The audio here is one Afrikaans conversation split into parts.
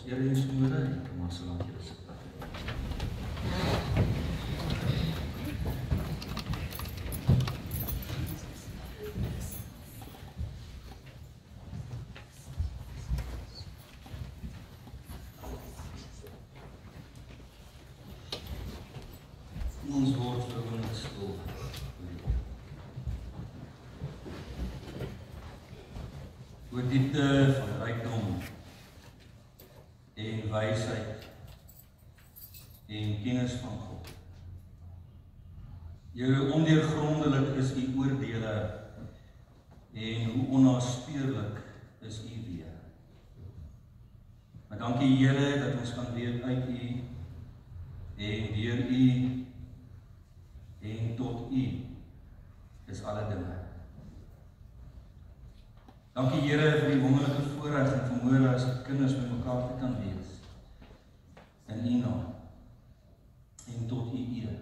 erediensmode en kom maar so lank julle sit. Ons word verwonderlik stil. Oor diepte van rykdom en wysheid en kennis van God. Jou ondeurgrondelik is u oordeele en hoe onnaspeurlik is u weë. Maar dankie Here dat ons kan weet uit u en deur u en tot u is alle dinge. Dankie Here vir die wonderlike voorreg en vermoë as kinders met mekaar te kan wees. In u naam en tot u eer.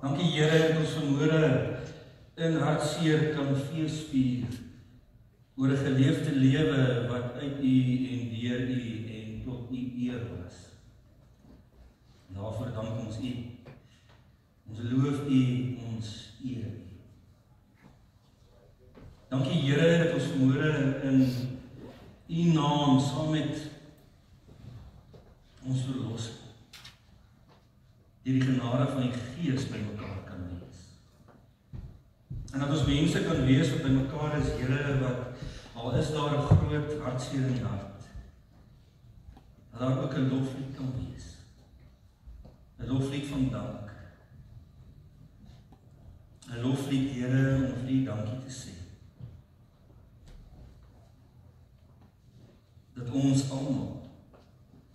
Dankie Here dat ons vanmôre in hartseer kan feesvier oor 'n geleefde lewe wat uit u en deur u en tot u eer was. Daarvoor dank ons u. Ons loof u, ons eer u. Dankie Here dat ons vanmôre in u naam saam met ons verlosser deur die genade van die Gees by mekaar kan wees. En dat ons mense kan wees wat by mekaar is, Here, wat al is daar 'n groot hartseer in die hart, dat daar ook 'n loflied kan wees. 'n loflied van dank. 'n loflied, Here, om vir u dankie te sê. Dat ons almal,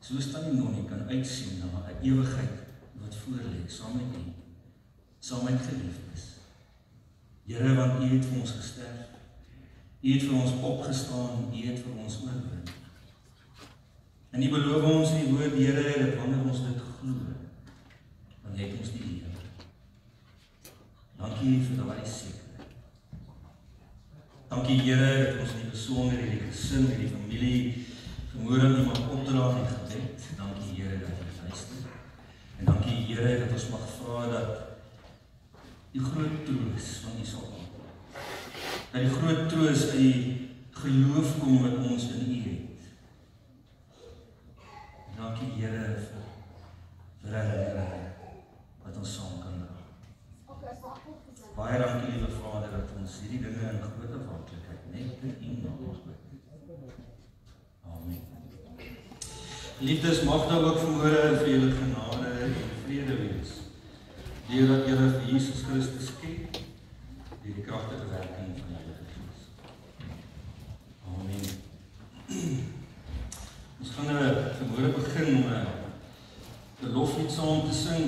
soos Tannie Nonnie, kan uitsien na 'n ewigheid wat voorlê, saam met u, saam met geliefdes. Here, want u het vir ons gesterf, u het vir ons opgestaan, u het vir ons oorwin. En u beloof ons in die woord, Here, dat wanneer ons dit glo, dan het ons die lewe. Dankie vir daardie sekerheid. Dankie Here dat ons in die besonder, in die gesin, in die familie, vermoed aan iemand opdra in gebed. Dankie Here dat u luister. En dankie Here dat ons mag vra dat die groot troos van u sal kom. Dat die groot troos uit die geloof kom wat ons in u het. En dankie Here vir herinnering wat ons saam kan dra. Baie dankie liewe Vader dat ons hierdie dinge in groot afhanklikheid net in u naam mag bid. Amen. Liefdes, mag daar ook vanmôre vir julle genade en vrede wees. Deurdat julle vir Jesus Christus ken, deur die kragtige werking van die Heilige Gees. Amen. Ons gaan vanmôre begin om 'n loflied saam te sing.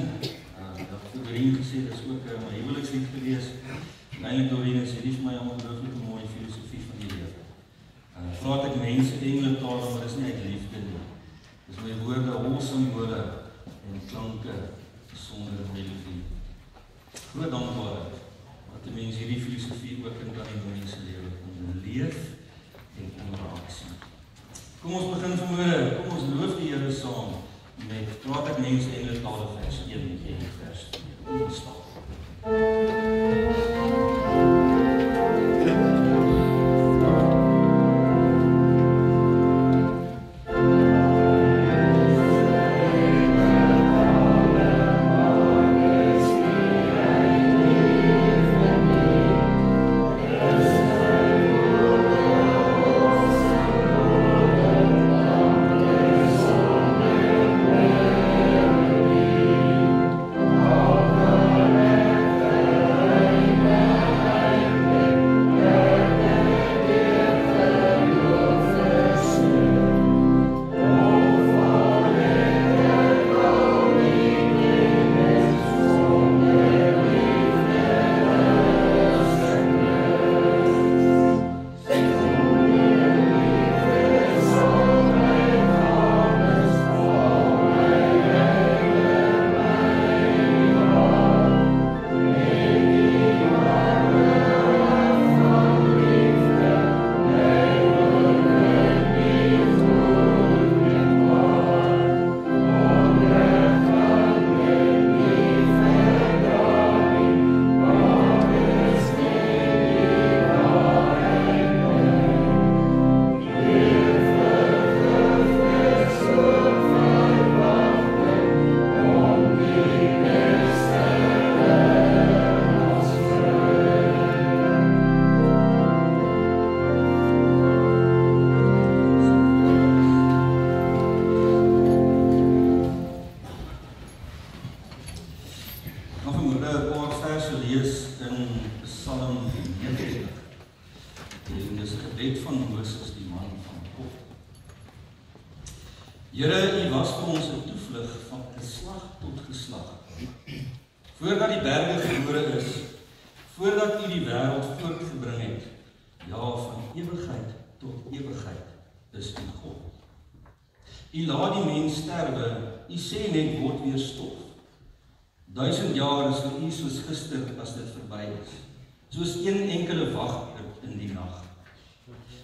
Dat Doreen gesê, dis ook my huwelikslied gewees. En eintlik Doreen sê, dis vir my 'n ongelooflike mooi filosofie van die lewe. Praat ek mense engele taal, maar dis nie uit liefde nie. Dis my woorde, hol simbole en klanke sonder melodie. Groot dankbaarheid dat 'n mens hierdie filosofie ook in kan in mense lewe kon leef en kon raaksie. Kom ons begin vanmôre, kom ons loof die Here saam met praat ek mense engele taal vers 1 en vers 2. Ons staan. Oh, Here, U was vir ons 'n toevlug van geslag tot geslag. Voordat die berge gebore is, voordat U die wêreld voortgebring het, ja, van ewigheid tot ewigheid is U God. U laat die mens sterwe, U sê net word weer stof. 1000 jaar is vir U soos gister as dit verby is, soos een enkele wagrit in die nag.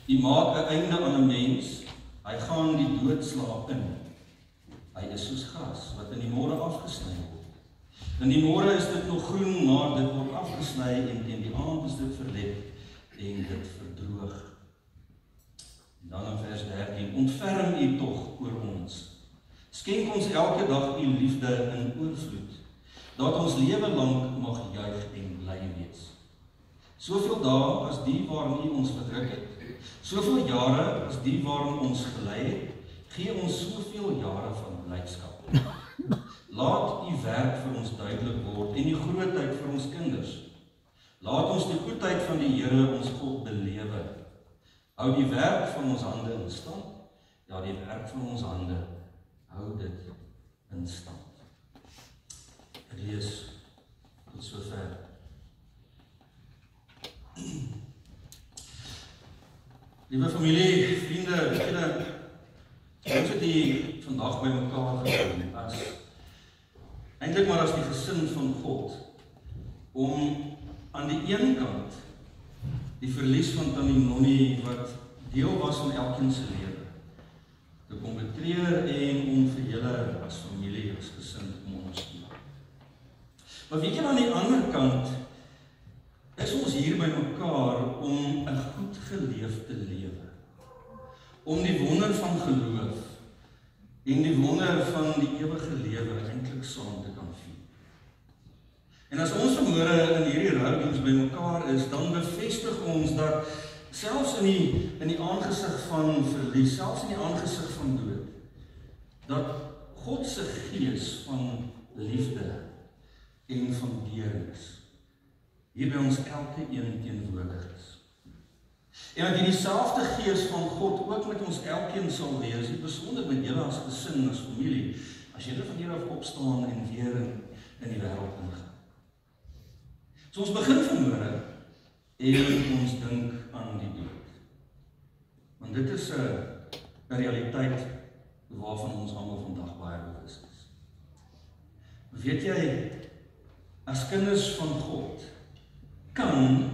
U maak 'n einde aan 'n mens, hy gaan die doodslaap in. Hy is soos gras wat in die môre afgesny word. In die môre is dit nog groen, maar dit word afgesny en teen die aand is dit verlep en dit verdroog. En dan in vers 13, ontferm U tog oor ons. Skenk ons elke dag U liefde in oorvloed, dat ons lewe lank mag juig en bly wees. Soveel dae as die waarin U ons verdruk het, soveel jare as die waarin ons gelei het, gee ons soveel jare van blydskap. Laat U werk vir ons duidelik word en die grootheid vir ons kinders. Laat ons die goedheid van die Here ons God belewe. Hou die werk van ons hande in stand. Ja, die werk van ons hande, hou dit in stand. Ek lees tot sover. Liewe familie, vriende, ons het hier vandag by mekaar gekom as eintlik maar as die gesin van God, om aan die een kant die verlies van Tannie Nonnie wat deel was van elkeen se lewe te kom betreur en om vir julle as familie, as gesin te kom ondersteun. Maar weet jy, aan die ander kant is ons hier by mekaar om 'n goed geleefde lewe, om die wonder van geloof en die wonder van die ewige lewe eintlik saam te kan vier. En as ons vanmôre in hierdie roudiens by mekaar is, dan bevestig ons dat selfs in die aangesig van verlies, selfs in die aangesig van dood, dat God se gees van liefde en van deernis hier by ons elke een teenwoordig is. En dat dieselfde gees van God ook met ons elkeen sal wees, besonder met julle as gesin, as familie, as julle van hier af opstaan en weer in die wêreld ingaan. So ons begin vanmôre en ons dink aan die dood. Want dit is 'n realiteit waarvan ons almal vandag baie bewus is. Weet jy, as kinders van God kan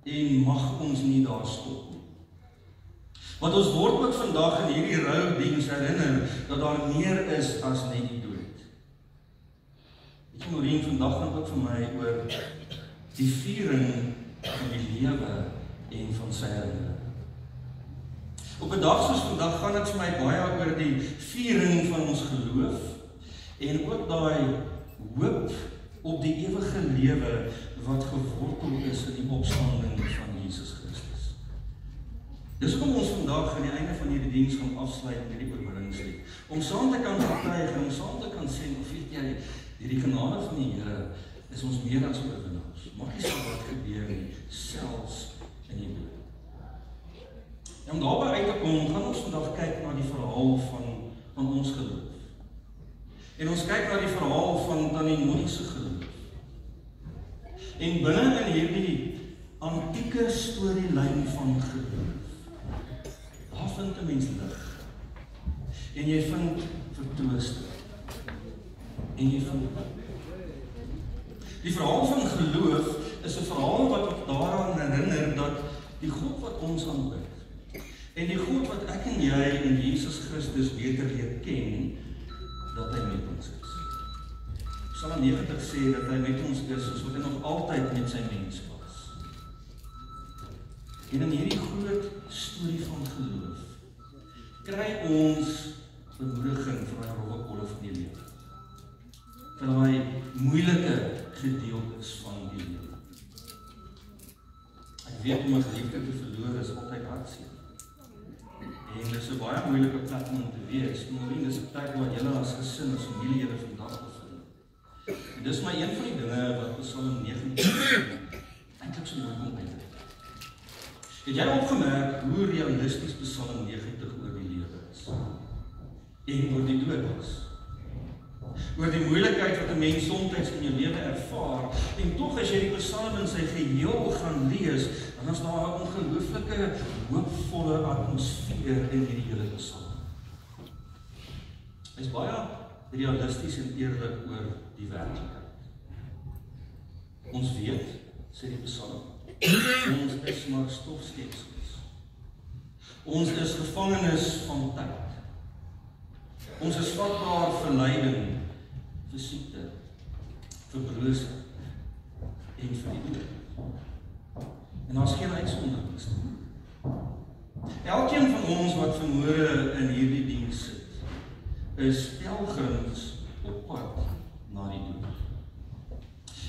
en mag ons nie daar stop nie. Want ons word ook vandag in hierdie roudiens herinner dat daar meer is as net die dood. Weet jy, Maureen, vandag gaan ook vir my oor die viering van die lewe en van sy herinnering. Op 'n dag soos vandag gaan dit vir my baie oor die viering van ons geloof en ook daai hoop op die ewige lewe wat gewortel is in die opstanding van Jesus Christus. Dis hoekom ons vandag aan die einde van hierdie diens gaan afsluit met die oorwinningslied, om saam te kan getuig en om saam te kan sê, of weet jy, die genade van die Here is ons meer as oorwinnaars. Maak nie saak wat gebeur nie, selfs in die dood. En om daarby uit te kom, gaan ons vandag kyk na die verhaal van ons geloof. En ons kyk na die verhaal van Tannie Nonnie se geloof. En binne in hierdie antieke storielyn van geloof, daar vind 'n mens lig. En jy vind vertroosting. En jy vind hoop. Die verhaal van geloof is 'n verhaal wat ons daaraan herinner dat die God wat ons aanbid, en die God wat ek en jy in Jesus Christus beter leer ken, dat hy met ons is. Psalm 90 sê dat hy met ons is, soos wat hy nog altyd met sy mens was. En in hierdie groot storie van geloof, kry ons bemoediging vir daai rowwe kolle van die lewe. Vir daai moeilike gedeeltes van die lewe. Ek weet om 'n geliefde te verloor is altyd hartseer. En dis 'n baie moeilike plek om te wees. En dis 'n plek waar julle as gesin, as familie julle vandag bevind. En dis maar een van die dinge wat Psalm 90 eintlik so mooi kom uit. Het jy opgemerk hoe realisties Psalm 90 oor die lewe is? en oor die dood is. Oor die moeilikheid wat 'n mens soms in jou lewe ervaar, en tog as jy die Psalm in sy geheel gaan lees, dan is daar 'n ongelooflike hoopvolle atmosfeer in hierdie hele Psalm. Hy is baie realisties en eerlik oor die werklikheid. Ons weet, sê die Psalm, ons is maar stofskepsels. Ons is gevangenes van tyd. Ons is vatbaar vir lyding, vir siekte, vir broosheid en vir die dood. En daar's geen uitsonderings nie. Elkeen van ons wat vanmôre in hierdie diens sit, is pelgrims op pad na die dood.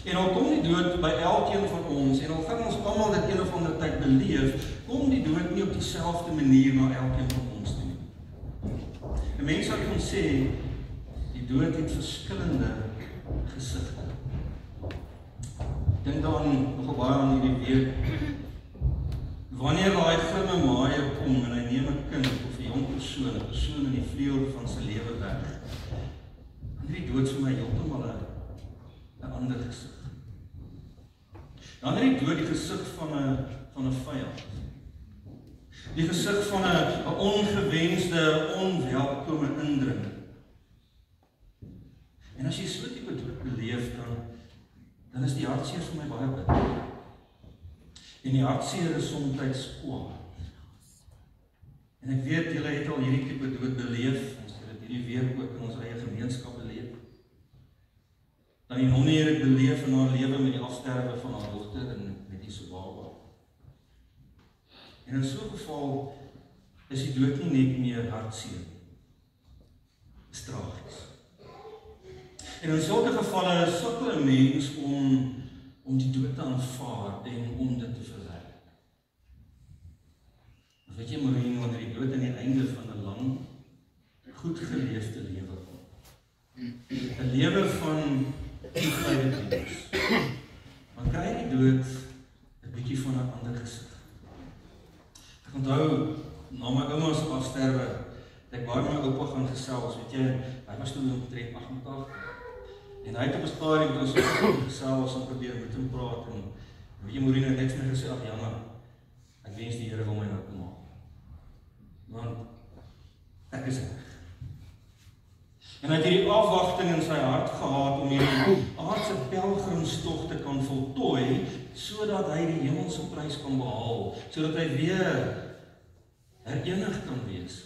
En al kom die dood by elkeen van ons, en al gaan ons almal dit een of ander tyd beleef, kom die dood nie op dieselfde manier na elkeen van ons toe nie. 'n Mens sal kon sê, die dood het verskillende gesigte. Dink dan nogal baie aan hierdie week, wanneer daai grimme maaie kom en hy neem 'n kind of 'n jong persoon in die vleuel van sy lewe weg, dan het die dood vir my heeltemal 'n ander gesig. Dan het die dood die gesig van 'n vyand. Die gesig van 'n ongewenste, onwelkome indring. En as jy so tipe dood beleef, dan is die hartseer vir my baie bitter. En die hartseer is soms kwaad. En ek weet julle het al hierdie tipe dood beleef, ons het dit hierdie week ook in ons eie gemeenskap beleef. Dan die nonnie het beleef in haar lewe met die afsterwe van haar dogter en met die baba. En in so 'n geval is die dood nie net meer hartseer, is tragies. En in sulke gevalle sukkel 'n mens om die dood te aanvaar en om dit te verwerk. Weet jy, Maureen, wanneer die dood aan die einde van 'n lang, goed geleefde lewe kom. 'n lewe van toegewydheid diens. Dan kry die dood 'n bietjie van 'n ander gesig. Ek onthou, na my ouma se afsterwe, ek baie met my oupa gaan gesels, weet jy, hy was toen omtrent 88. En hy het op 'n stadium met ons gesels en probeer met hom praat, en weet jy, Maureen het net vir my gesê, ag Janna, ek wens die Here wil my nou kom maak. Want ek is reg. En hy het hierdie afwagting in sy hart gehad om hierdie aardse pelgrimstog te kan voltooi, sodat hy die hemelse prys kan behaal, sodat hy weer herenig kan wees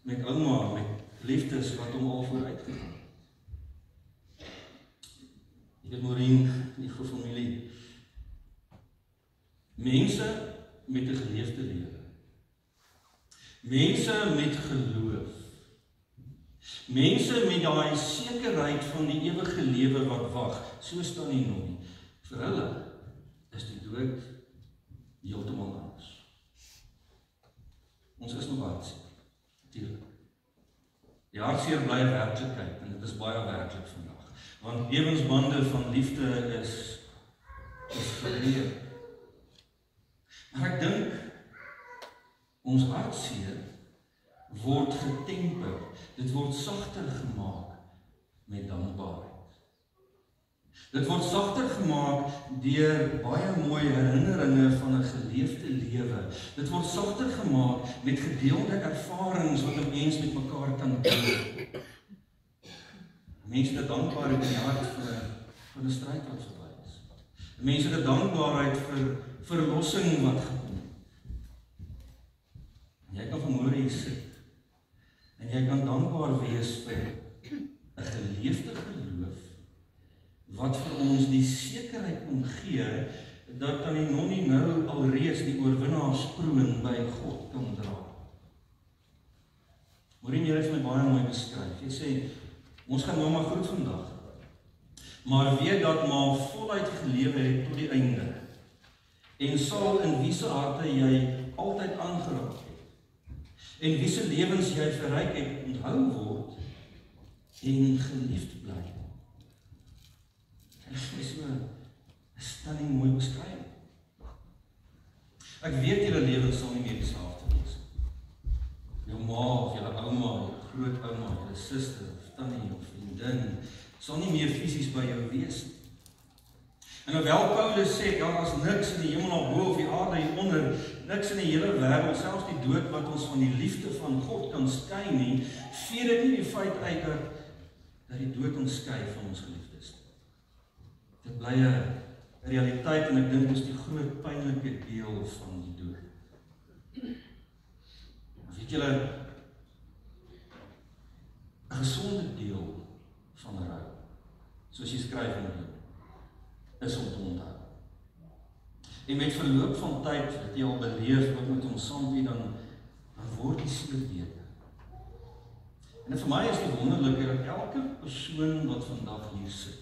met ouma, met liefdes wat hom al vooruit gegaan. Ek het Maureen, die goeie familie, mense met 'n geleefde lewe, mense met geloof, mense met daai sekerheid van die ewige lewe wat wag, so staan die nonnie. Vir hulle is die dood heeltemal anders. Ons is nog hartseer, natuurlijk. Die hartseer bly 'n werklikheid, en dit is baie werklik vandag. Want lewensbande van liefde is gebreek. Maar ek dink, ons hartseer word getemper, dit word sagter gemaak met dankbaarheid. Dit word sagter gemaak deur baie mooi herinneringe van 'n geleefde lewe. Dit word sagter gemaak met gedeelde ervarings wat 'n mens met mekaar kan deel. Mense het dankbaarheid in die hart vir 'n stryd wat verby is. Mense het dankbaarheid vir verlossing wat gekom het. En jy kan vanmôre hier sit en jy kan dankbaar wees vir 'n geleefde geloof wat vir ons die sekerheid kom gee dat aan die nonnie nou alreeds die oorwinnaarsproon by God kan dra. Maureen, jy het my baie mooi beskryf. Jy sê, ons gaan mamma groet vandag, maar weet dat ma voluit gelewe het tot die einde, en sal in wie se harte jy altyd aangeraak het, en wie se lewens jy verryk het, onthou word, en geliefd bly. Dit is so 'n stunning mooi beskrywing. Ek weet julle lewens sal nie meer dieselfde wees. Jou ma of julle ouma, grootouma, jou suster, of tannie, of vriendin, sal nie meer fisies by jou wees nie. En hoewel Paulus sê, daar is niks in die hemel of bo of die aarde hieronder, niks in die hele wêreld, selfs die dood wat ons van die liefde van God kan skei nie, vee dit nie die feit uit dat die dood ons skei van ons geliefdes. Dit bly 'n realiteit en ek dink dis die groot pynlike deel van die dood. Weet julle, 'n gesonde deel van rou, soos jy skryf in die Bybel, is om te onthou. En met verloop van tyd, wat jy al beleef, ook met ons saam, dan word die seer beter. En vir my is dit wonderlik dat elke persoon wat vandag hier sit,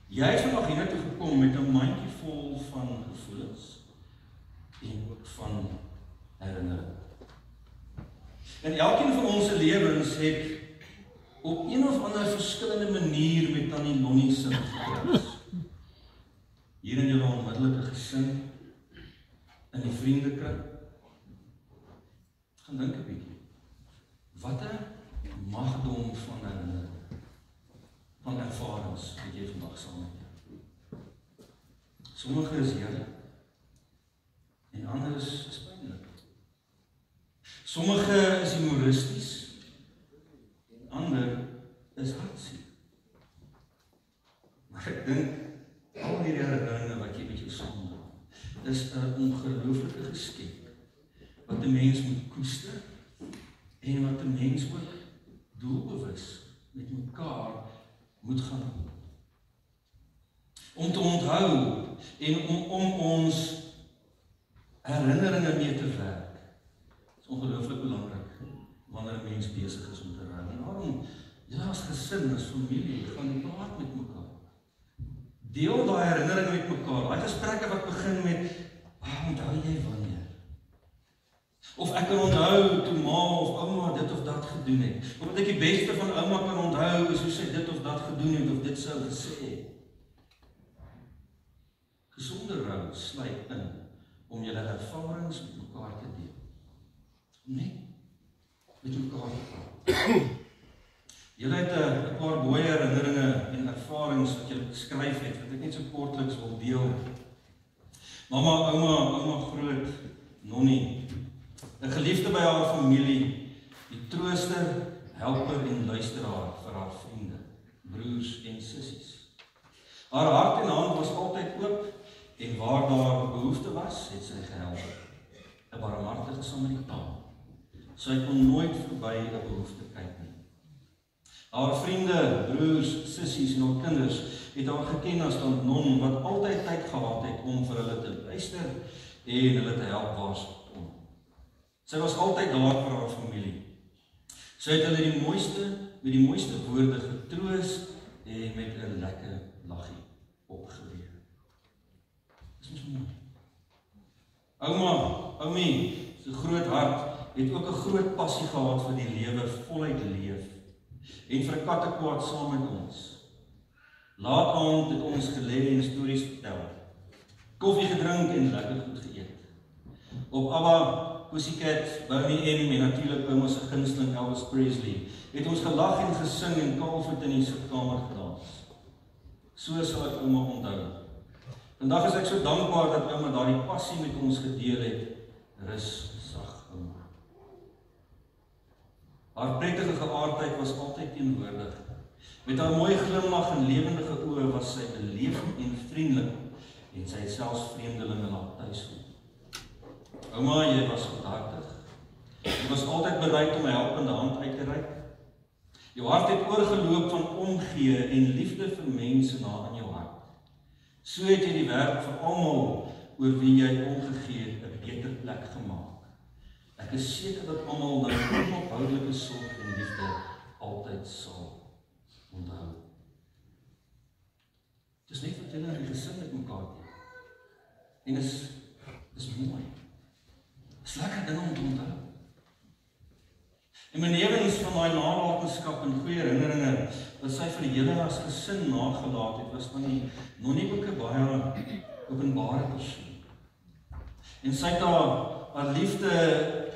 jy het vandag hier toe gekom met 'n mandjie vol van gevoelens en ook van herinnering. En elkeen van ons se lewens het op een of ander verskillende manier met Tannie Nonnie se gekruis. Hier in julle onmiddellike gesin, in die vriendekring. Gaan dink 'n bietjie. Wat 'n magdom van herinnering, van ervarings wat jy vandag saam met jou. Sommige is heerlik en ander is pynlik. Sommige is humoristies en ander is hartseer. Maar ek dink al hierdie herinneringe wat jy met jou saamdra, is 'n ongelooflike geskenk wat 'n mens moet koester en wat 'n mens ook doelbewus met mekaar moet gaan doen. Om te onthou en om ons herinneringe mee te werk, is ongelooflik belangrik wanneer 'n mens besig is om te rou. En daarom, ja, as gesin, as familie, gaan praat met mekaar. Deel daai herinnering met mekaar. Daai gesprekke wat begin met, onthou jy wanneer? Of ek kan onthou toe ma of ouma dit of dat gedoen het. Of wat ek die beste van ouma kan onthou is hoe sy dit of dat gedoen het of dit sou gesê het. Gesonde rou sluit in om julle ervarings met mekaar te deel. Net met mekaar te praat. Julle het 'n paar mooi herinneringe en ervarings wat julle geskryf het, wat ek net so kortliks wil deel. Mamma, ouma groot, Nonnie, 'n geliefde by haar familie, die trooster, helper en luisteraar vir haar vriende, broers en sissies. Haar hart en hand was altyd oop en waar daar behoefte was, het sy gehelp. 'n barmhartige Samaritaan. Sy kon nooit verby 'n behoefte kyk nie. Haar vriende, broers, sissies en haar kinders het haar geken as Tant Non wat altyd tyd gehad het om vir hulle te luister en hulle te help waar sy kon. Sy was altyd daar vir haar familie. Sy het hulle met die mooiste woorde getroos en met 'n lekker laggie opgewek. Dis mos mooi. Oumie, sy groot hart het ook 'n groot passie gehad vir die lewe, voluit leef. En vir 'n kattekwaad saam met ons. Laat aand het ons gelê en stories vertel. Koffie gedrink en lekker goed geëet. Op ABBA, Pussycat, Boney M en natuurlik ouma se gunsteling Elvis Presley, het ons gelag en gesing en kaalvoet in die sitkamer gedans. So sal ek ouma onthou. Vandag is ek so dankbaar dat ouma daardie passie met ons gedeel het. Rus sag, ouma. Haar prettige geaardheid was altyd teenwoordig. Met haar mooi glimlag en lewendige oë was sy beleefd en vriendelik en sy het selfs vreemdelinge laat tuiskom. Ouma, jy was goedhartig. Jy was altyd bereid om 'n helpende hand uit te reik. Jou hart het oorgeloop van omgee en liefde vir mense na in jou hart. So het jy die werk vir almal oor wie jy omgegee het 'n beter plek gemaak. Ek is seker dat almal dan onophoudelike sorg en liefde altyd sal onthou. Dis net wat julle in die gesin met mekaar doen. En is mooi. Dis lekker ding om te onthou. En benewens van daai nalatenskap en goeie herinneringe wat sy vir julle as gesin nagelaat het, was van die Nonnie ook 'n baie openbare persoon. En sy het haar haar liefde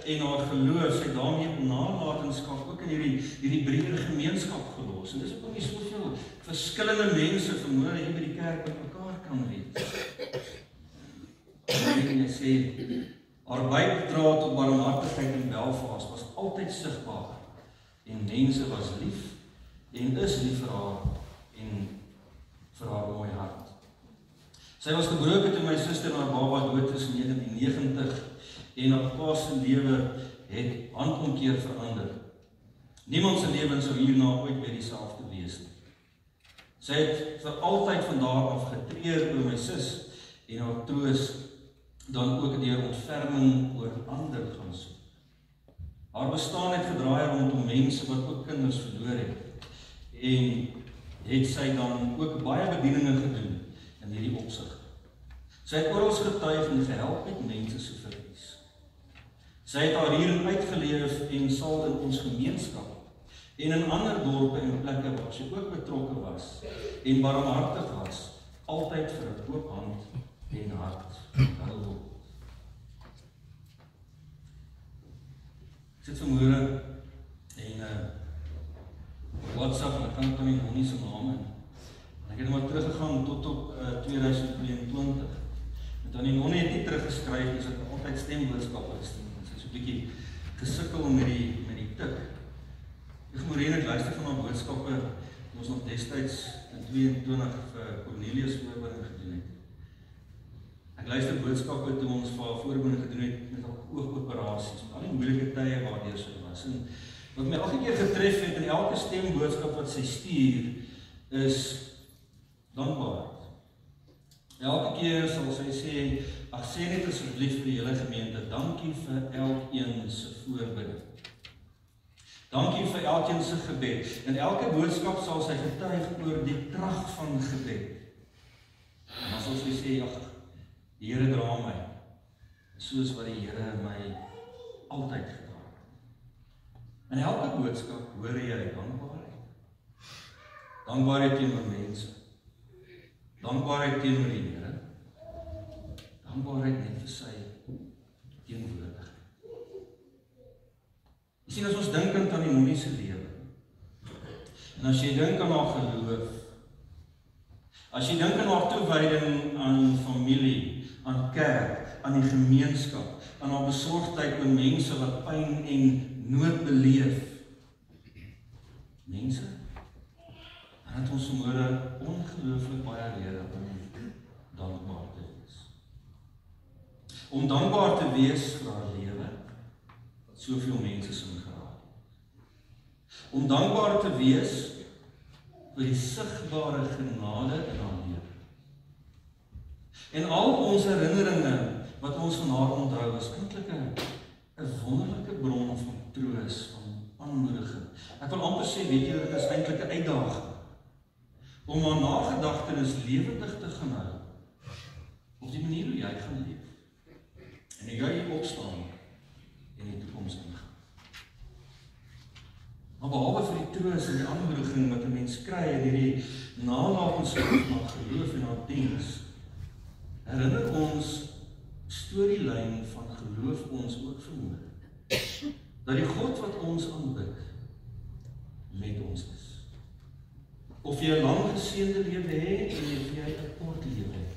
en haar geloof, sy daarmee nalatenskap ook in hierdie breër gemeenskap gelos. En dis ook nie soveel verskillende mense vermoed hier by die kerk by mekaar kan wees. En jy sê, haar bydrae tot barmhartigheid in Belfast was altyd sigbaar en mense was lief en is lief vir haar en vir haar mooi hart. Sy was gebroken toe my suster en haar baba dood is in 1990 en haar pa se lewe het handomkeer verander. Niemand se lewens sou hierna ooit weer dieselfde wees nie. Sy het vir altyd van daar af getreur oor my sus en haar troos dan ook deur ontferming oor ander gaan soek. Haar bestaan het gedraai rondom mense wat ook kinders verloor het en het sy dan ook baie bedieninge gedoen in hierdie opsig. Sy het oral getuig en gehelp met mense se verlies. Sy het haar hierin uitgeleef en sal in ons gemeenskap en in ander dorpe en plekke waar sy ook betrokke was en barmhartig was, altyd vir 'n oop hand en hart hou. Ek sit vanmôre en WhatsApp en ek kan dan nie se name en ek het maar teruggegaan tot op 2022. En dan die nonne het nie teruggeskryf, dus ek altyd stemboodskappe gestuur. Sy het so 'n bietjie gesukkel met die tik. Ek Moreen het luister van haar boodskappe, ons nog destyds in 22 vir Cornelius voorbinding gedoen het. Ek luister boodskappe toe ons vir haar voorbinding gedoen het met haar oogoperasies, met al die moeilike tye waardeur sy was. En wat my elke keer getref het in elke stemboodskap wat sy stuur, is dankbaarheid. Elke keer sal sy sê, ag sê net asseblief vir die hele gemeente, dankie vir elkeen se voorbidding. Dankie vir elkeen se gebed. In elke boodskap sal sy getuig oor die krag van gebed. En dan sal sy sê, ag, die Here dra my, soos wat die Here my altyd gedra het. In elke boodskap hoor jy dankbaarheid. Dankbaarheid teenoor mense. Dankbaarheid teenoor die Here. Dankbaarheid net vir sy teenwoordigheid. Jy sien, as ons dink aan die Nonnie se lewe, en as jy dink aan haar geloof, as jy dink aan haar toewyding aan familie, aan kerk, aan die gemeenskap, aan haar besorgdheid oor mense wat pyn en nood beleef, mense, dan het ons vanmôre ongelooflik baie rede om dankbaar te wees. Om dankbaar te wees vir haar lewe, wat soveel mense sin geraak het. Om dankbaar te wees vir die sigbare genade in haar lewe. En al ons herinneringe wat ons van haar onthou is eintlik 'n wonderlike bron van troos, van aanmoediging. Ek wil amper sê, weet jy, dit is eintlik 'n uitdaging om haar nagedagtenis lewendig te gaan hou op die manier hoe jy gaan leef. En hoe jy opstaan en die toekoms ingaan. Maar behalwe vir die troos en die aanmoediging wat 'n mens kry in hierdie nalatenskap van geloof en haar diens, herinner ons storielyn van geloof ons ook vermoed, dat die God wat ons aanbid, met ons is. Of jy 'n lang geseënde lewe het, en of jy 'n kort lewe het.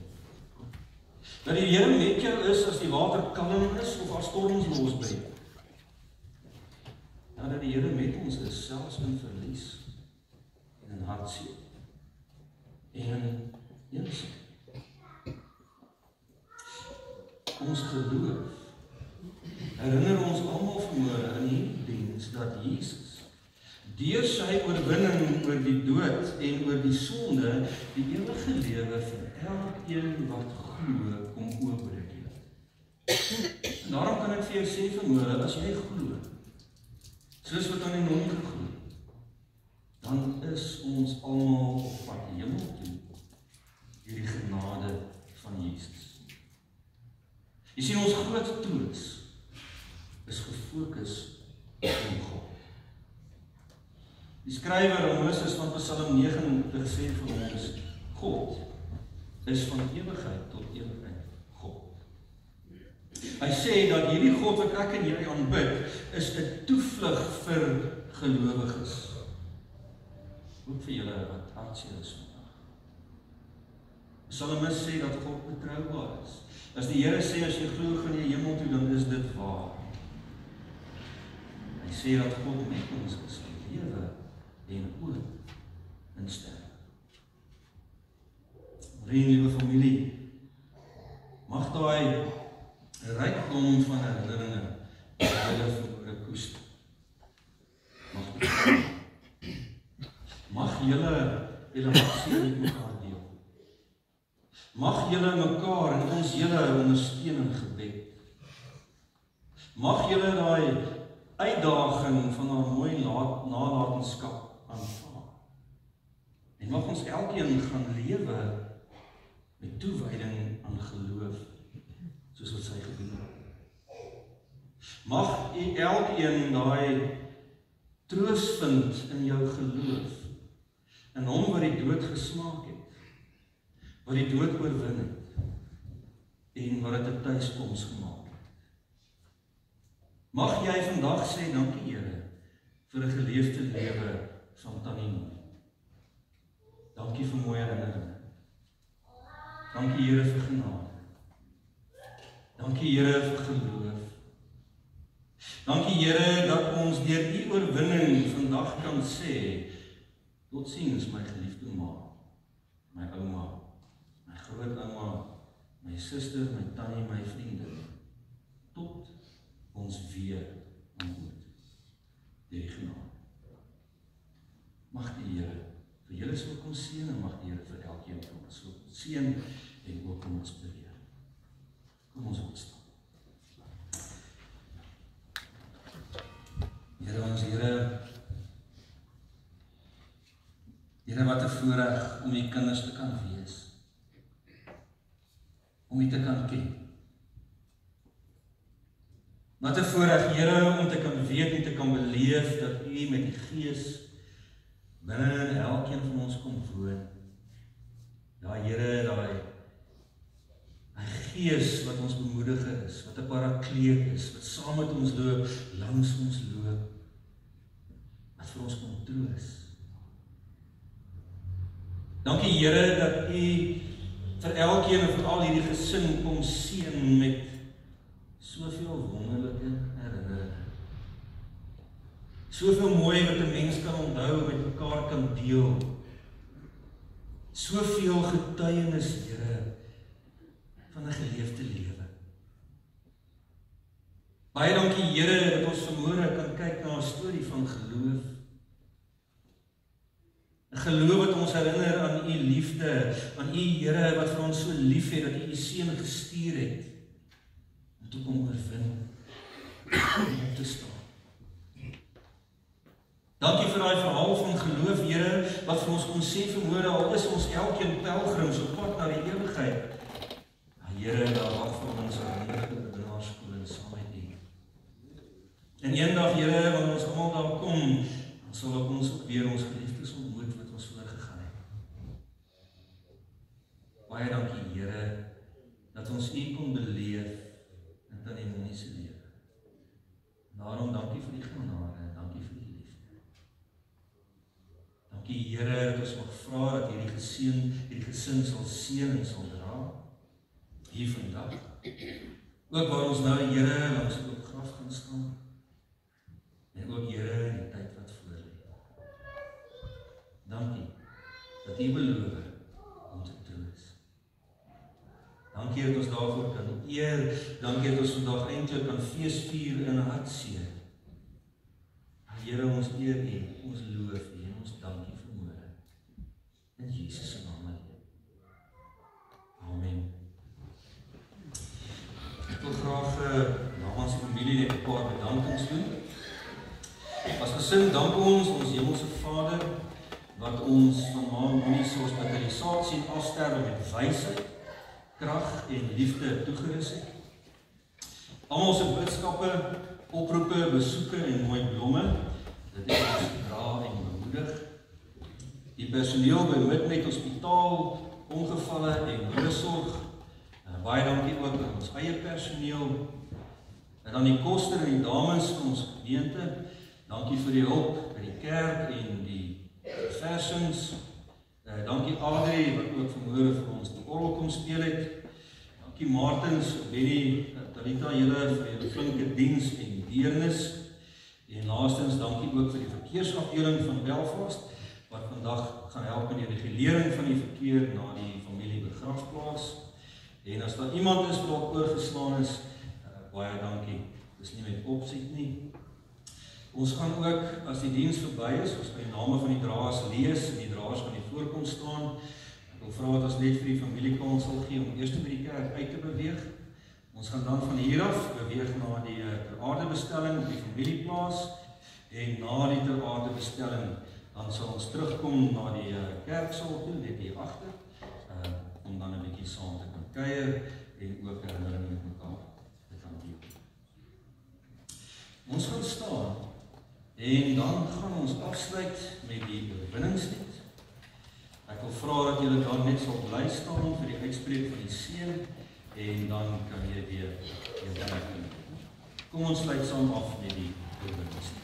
Dat die Here met jou is as die water kalm is, of as storms losbreek. Dat die Here met ons is, selfs in verlies, en in hartseer, en in eensaamheid. Ons geloof herinner ons almal vanmôre in hierdie diens dat Jesus deur sy oorwinning oor die dood en oor die sonde die ewige lewe vir elkeen wat glo kom oopbreek. En daarom kan ek vir jou sê vanmôre, as jy glo, soos wat aan die Nonnie geglo, dan is ons almal op pad hemel toe deur die genade van Jesus. Jy sien, ons groot troos is gefokus op God. Die skrywer Moses van Psalm 90 sê vir ons, God is van ewigheid tot ewigheid God. Hy sê dat hierdie God wat ek en jy aanbid, is 'n toevlug vir gelowiges. Ook vir julle wat hartseer is vandag. Psalmis sê dat God betroubaar is. As die Here sê, as jy glo gaan jy hemel toe, dan is dit waar. Hy sê dat God met ons is, in lewe en ook in sterwe. Liewe familie, mag daai rykdom van herinneringe julle verhoore koester. Mag julle hartseer met mekaar deel. Mag julle mekaar en ons julle ondersteun in gebed. Mag julle daai uitdaging van haar mooi nalatenskap aanvaar. En mag ons elkeen gaan lewe met toewyding aan geloof, soos wat sy gedoen het. Mag u elkeen daai troos vind in jou geloof, in hom wat die dood gesmaak het, wat die dood oorwin het, en wat dit 'n tuiskoms gemaak het. Mag jy vandag sê, dankie Here, vir 'n geleefde lewe van Tannie Nooi. Dankie vir mooi herinneringe. Dankie Here vir genade. Dankie Here vir geloof. Dankie Here dat ons deur u oorwinning vandag kan sê, totsiens my geliefde ma, my ouma, my grootouma, my suster, my tannie, my vriende, tot ons weer ontmoet. Die genade. Mag die Here vir julle so kom seën en mag die Here vir elkeen van ons so seën en ook kom ons beweer. Kom ons opstaan. Here ons Here wat 'n voorreg om u kinders te kan wees. Om u te kan ken. Wat 'n voorreg Here om te kan weet en te kan beleef dat u met die Gees binne in elkeen van ons kom woon. Ja Here, daai Gees wat ons bemoediger is, wat 'n parakleet is, wat saam met ons loop, langs ons loop, wat vir ons kom troos. Dankie Here dat u vir elkeen en vir al hierdie gesin kom seën met soveel wonderlike herinneringe. Soveel mooi wat 'n mens kan onthou, met mekaar kan deel. Soveel getuienis, Here, van 'n geleefde lewe. Baie dankie Here dat ons vanmôre kan kyk na 'n storie van geloof. 'n Geloof wat ons herinner aan u liefde, aan u Here wat vir ons so lief het, dat u u seun gestuur het om te kom oorwin, om op te staan. Dankie vir daai verhaal van geloof, Here, wat vir ons kom sê vanmôre, al is ons elkeen pelgrims op pad na die ewigheid. Here, daar wag vir ons 'n wonderlike bedienaarskool saam met u. En eendag, Here, wanneer ons almal daar kom, dan sal ons ook weer ons geliefdes ontmoet wat ons voorgegaan het. Baie dankie, Here, dat ons u kon beleef in Tannie Nooi se lewe. Daarom dankie vir die genade en dankie vir die liefde. Dankie, Here, dat ons mag vra dat hierdie gesin sal seën en sal dra. Hier vandag, ook waar ons nou Here langs die graf gaan staan, en ook Here in die tyd wat voor lê. Dankie dat u beloof om te troos. Dankie dat ons daarvoor kan eer, dankie dat ons vandag eintlik kan feesvier in hartseer. Here, ons eer u, ons loof u en ons dankie vanmôre. In Jesus se naam. Amen. Ek wil graag namens die familie net 'n paar bedankings doen. As gesin dank ons hemelse Vader wat ons van Moenie se hospitalisasie en afsterwe met wysheid, krag en liefde toegerus het. Almal se boodskappe, oproepe, besoeke en mooi blomme, dit het ons gedra en bemoedig. Die personeel by Midnet Hospitaal, ongevalle en hulle sorg. Baie dankie ook aan ons eie personeel, En dan die koster en die dames van ons gemeente, dankie vir die hulp by die kerk en die versings. Dankie Adrie, wat ook vanmôre vir ons die orgel kom speel het. Dankie Martins, Benny, Talita, julle vir julle flinke diens en deernis. En laastens, dankie ook vir die verkeersafdeling van Belfast, wat vandag gaan help in die regulering van die verkeer na die familiebegrafplaas. En as daar iemand is wat oorgeslaan is, baie dankie. Dis nie met opset nie. Ons gaan ook, as die diens verby is, ons gaan die name van die draers lees en die draers gaan die voorkom staan. Ek wil vra dat ons net vir die familiekansel gee om eers by die kerk uit te beweeg. Ons gaan dan van hier af beweeg na die ter aarde bestelling op die familieplaas en na die ter aarde bestelling dan sal ons terugkom na die kerksaal toe, net hier agter, om dan 'n bietjie saam te kan kuier en ook herinnering met mekaar te kan deel. Ons gaan staan en dan gaan ons afsluit met die oorwinningslied. Ek wil vra dat julle dan net sal bly staan vir die uitspreek van die seën en dan kan jy weer werk doen. Kom ons sluit saam af met die oorwinningslied.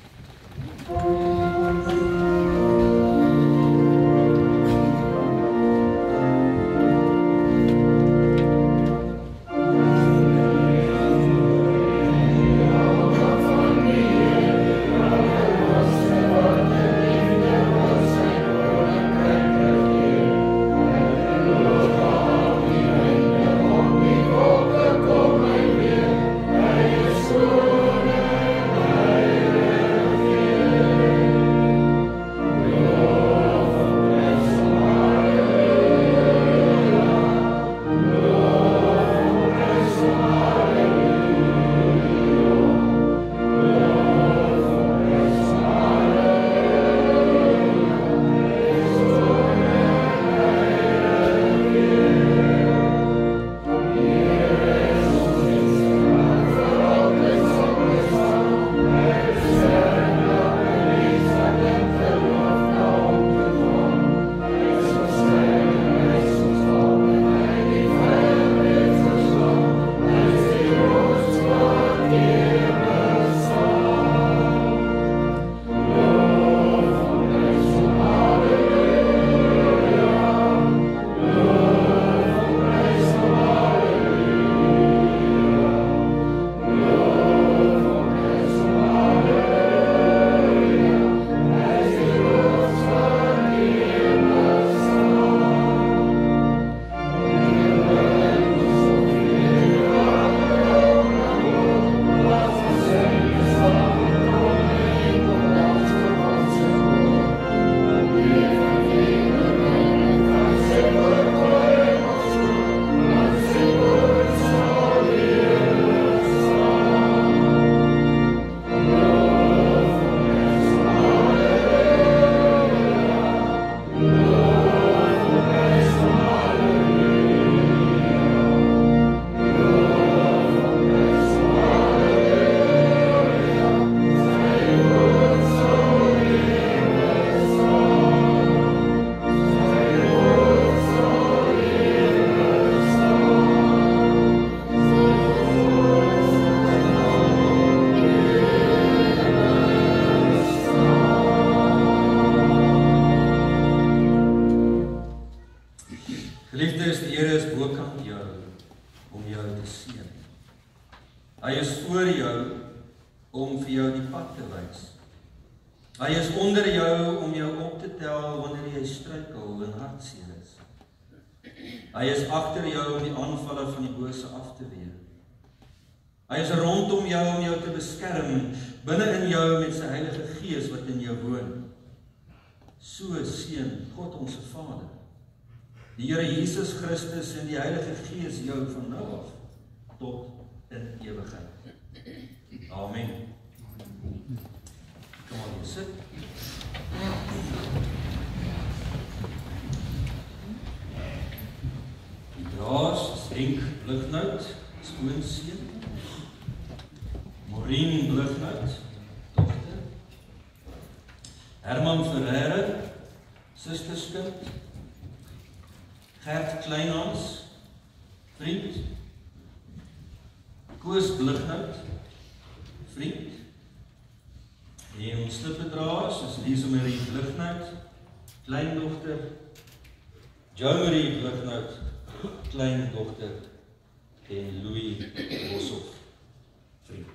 Geliefdes, die Here is bokant jou om jou te seën. Hy is voor jou om vir jou die pad te wys. Hy is onder jou om jou op te tel wanneer jy struikel en hartseer is. Hy is agter jou om die aanvalle van die bose af te weer. Hy is rondom jou om jou te beskerm, binne in jou met sy Heilige Gees wat in jou woon. So seën God ons Vader, die Here Jesus Christus en die Heilige Gees jou van nou af tot in ewigheid. Amen. Kom aan, sit. Die draers is Henk Blighnout, skoonseun. Maureen Blighnout, dogter. Herman Ferreira, susterskind. Gert Kleinhans, vriend. Koos Blighnout, oorgedra is Lise Marie Blighnout, kleindogter, Jo Marie Blighnout, kleindogter en Louis Boshoff, vriend.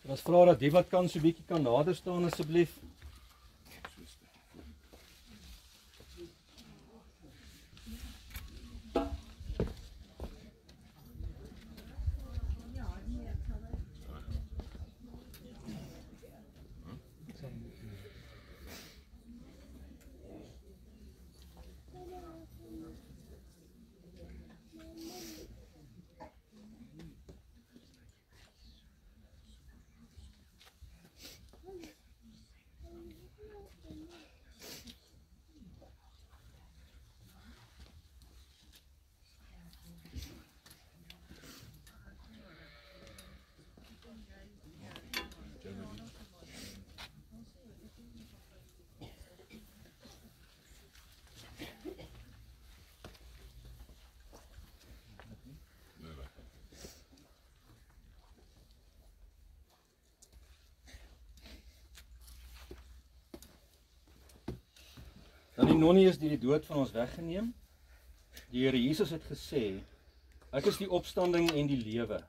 As vra dat die wat kan so 'n bietjie kan nader staan asseblief. Dan die nonnie is die dood van ons weggeneem. Die Here Jesus het gesê, ek is die opstanding en die lewe.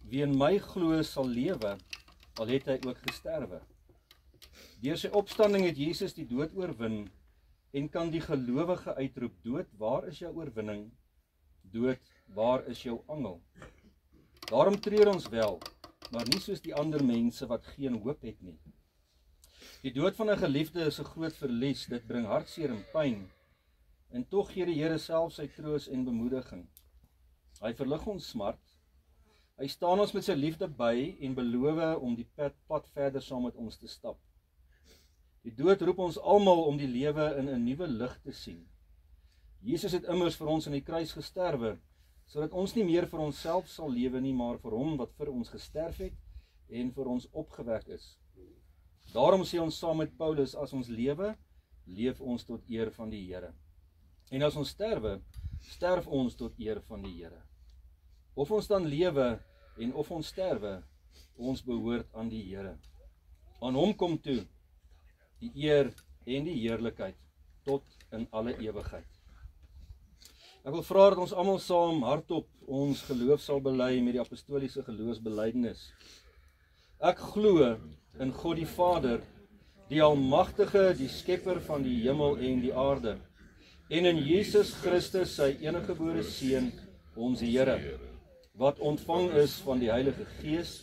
Wie in my glo sal lewe, al het hy ook gesterwe. Deur sy opstanding het Jesus die dood oorwin en kan die gelowige uitroep, dood, waar is jou oorwinning? Dood, waar is jou angel? Daarom treur ons wel, maar nie soos die ander mense wat geen hoop het nie. Die dood van 'n geliefde is 'n groot verlies, dit bring hartseer en pyn. En tog gee die Here self sy troos en bemoediging. Hy verlig ons smart. Hy staan ons met sy liefde by en beloof om die pad verder saam met ons te stap. Die dood roep ons almal om die lewe in 'n nuwe lig te sien. Jesus het immers vir ons aan die kruis gesterwe, sodat ons nie meer vir onsself sal lewe nie, maar vir hom wat vir ons gesterf het en vir ons opgewek is. Daarom sê ons saam met Paulus, as ons lewe, leef ons tot eer van die Here. En as ons sterwe, sterf ons tot eer van die Here. Of ons dan lewe en of ons sterwe, ons behoort aan die Here. Aan hom kom toe die eer en die heerlikheid tot in alle ewigheid. Ek wil vra dat ons almal saam hardop ons geloof sal bely met die apostoliese geloofsbelijdenis. Ek glo in God die Vader, die Almagtige, die Skepper van die hemel en die aarde, en in Jesus Christus, sy eniggebore Seun, ons Here, wat ontvang is van die Heilige Gees,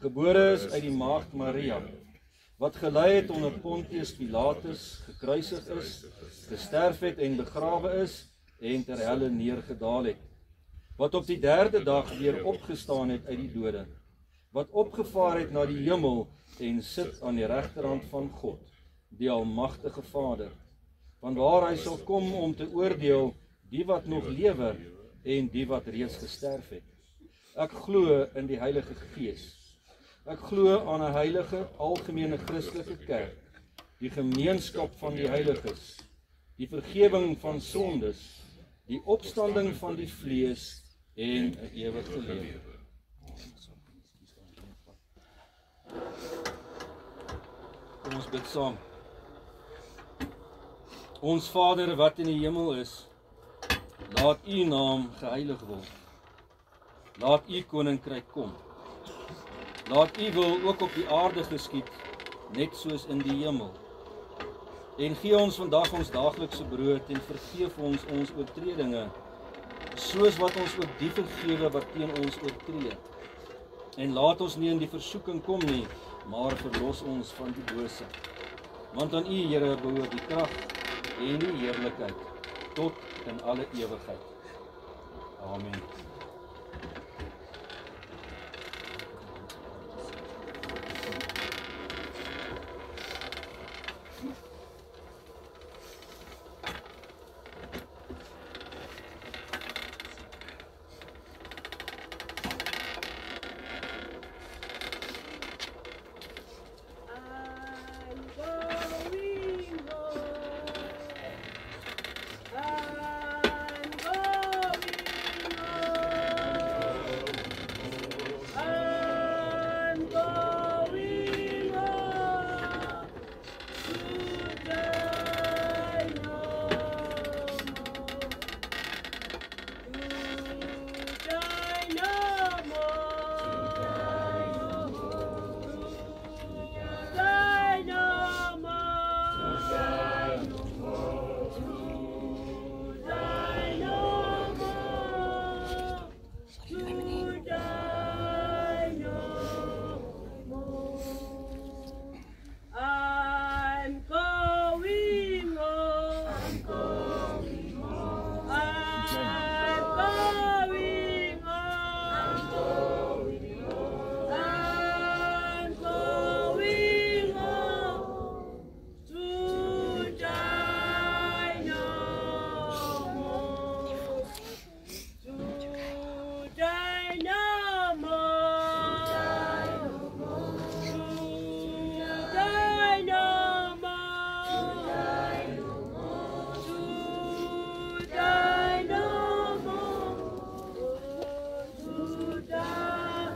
gebore is uit die maagd Maria, wat gelei het onder Pontius Pilatus, gekruisig is, gesterf het en begrawe is, en ter helle neergedaal het, wat op die 3de dag weer opgestaan het uit die dode, wat opgevaar het na die hemel en sit aan die regterhand van God, die Almagtige Vader, vanwaar hy sal kom om te oordeel die wat nog lewe en die wat reeds gesterf het. Ek glo in die Heilige Gees. Ek glo aan 'n heilige, algemene Christelike kerk, die gemeenskap van die heiliges, die vergewing van sondes, die opstanding van die vlees en 'n ewige lewe. Kom ons bid saam. Ons Vader wat in die hemel is, laat U naam geheilig word. Laat U koninkryk kom. Laat U wil ook op die aarde geskied, net soos in die hemel. En gee ons vandag ons daaglikse brood en vergeef ons oortredinge, soos wat ons ook die vergewe wat teen ons oortree. En laat ons nie in die versoeking kom nie, maar verlos ons van die bose. Want aan U, Here, behoort die krag en die heerlikheid tot in alle ewigheid. Amen.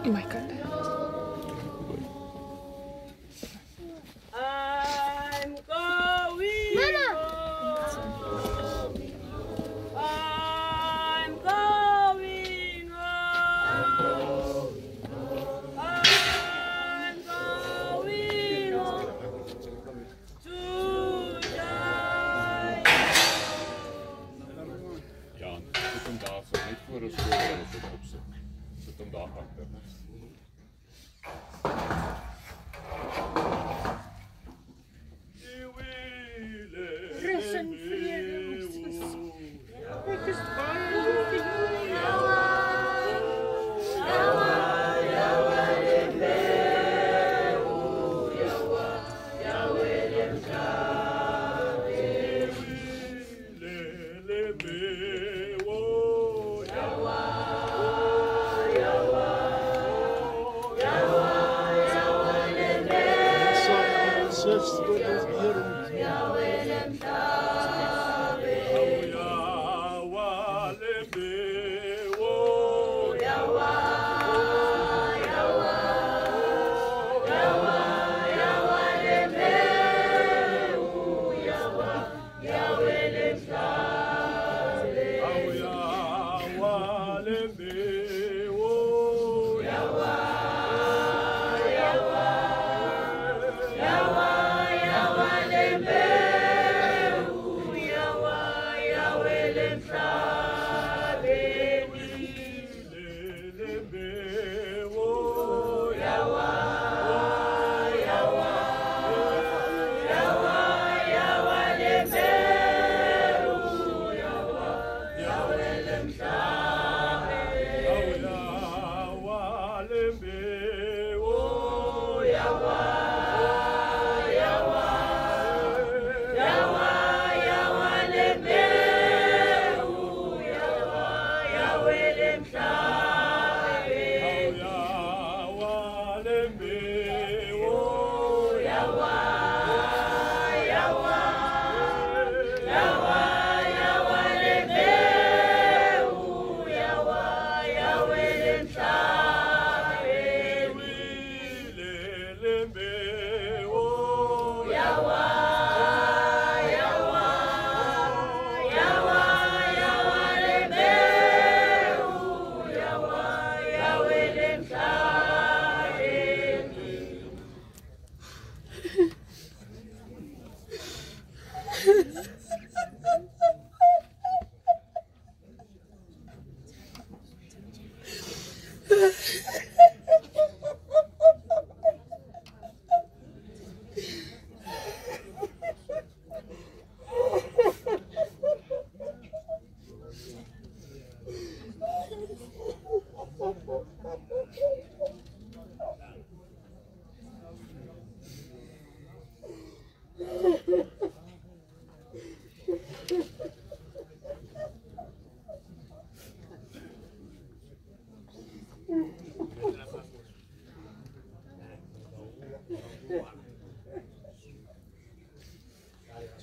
Oh my God. I'm going. Mama. I'm going home. I'm going home to die. Ja, sit hom daar so net voor ons skool en ons het opsit. Sit hom daar agter. Rus en vrede, my sis. Ek is baie lief vir jou.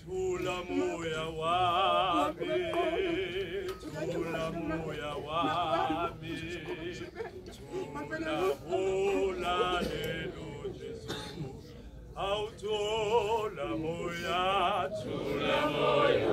Tula moya wami, tula moya wami, tula mola lelo Jesu, au tula moya wami, tula moya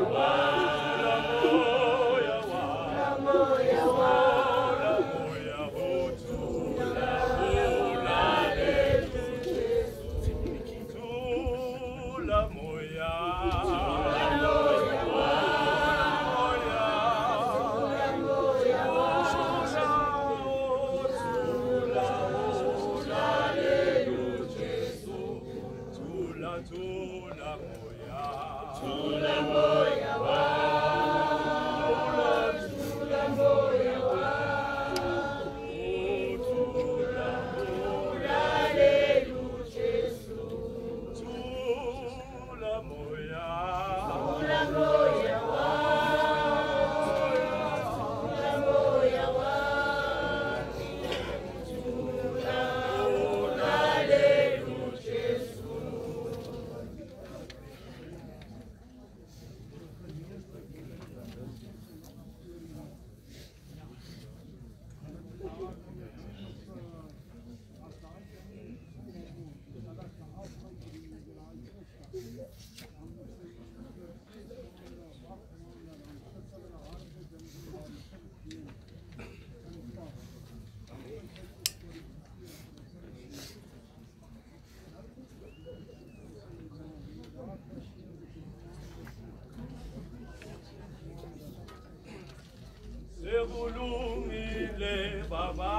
Sekulungile baba,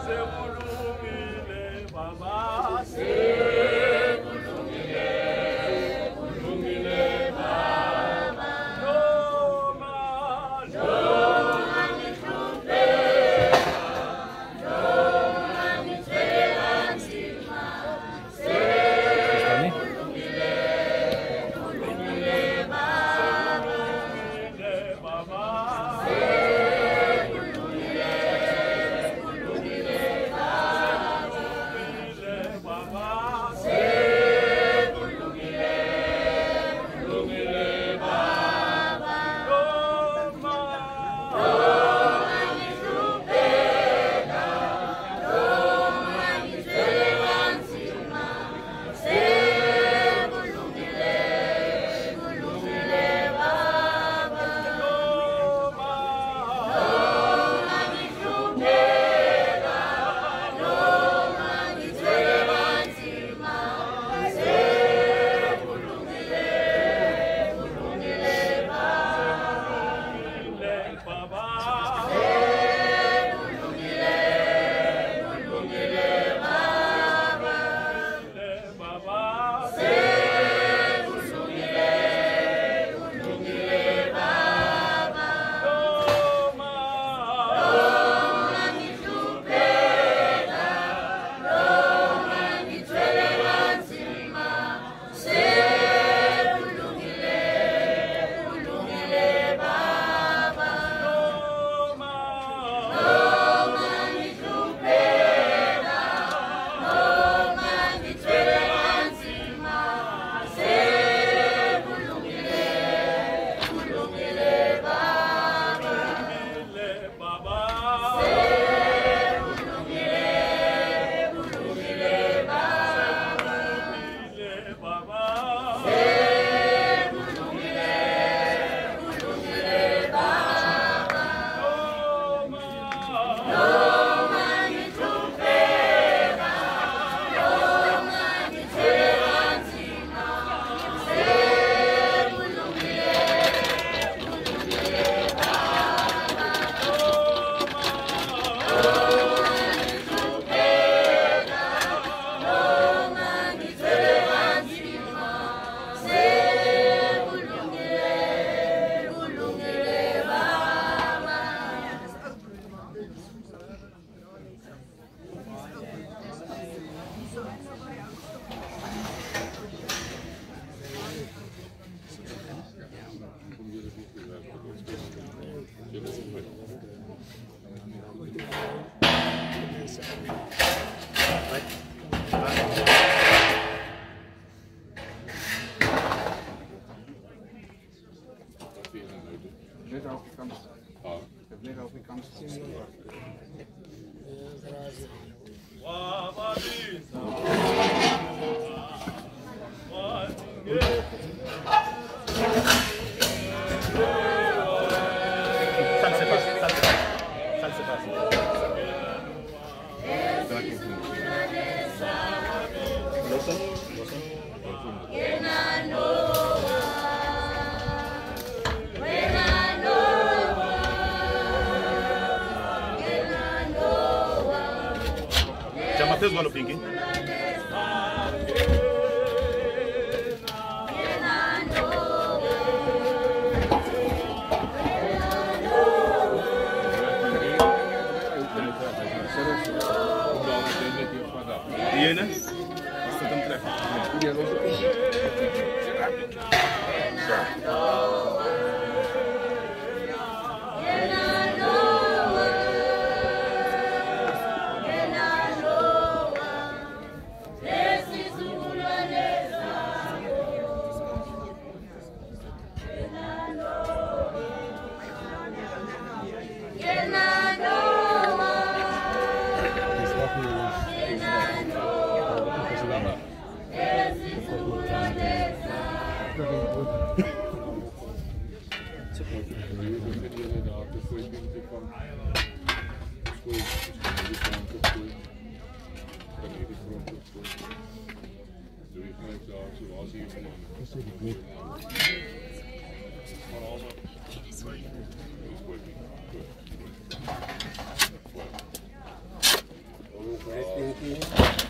sekulungile baba, sekulungile baba, noma nitwela nzima, sekulungile baba, Mateus mano pinky. Die ene? Is dat hem treffen? Ja, dat was Thank you.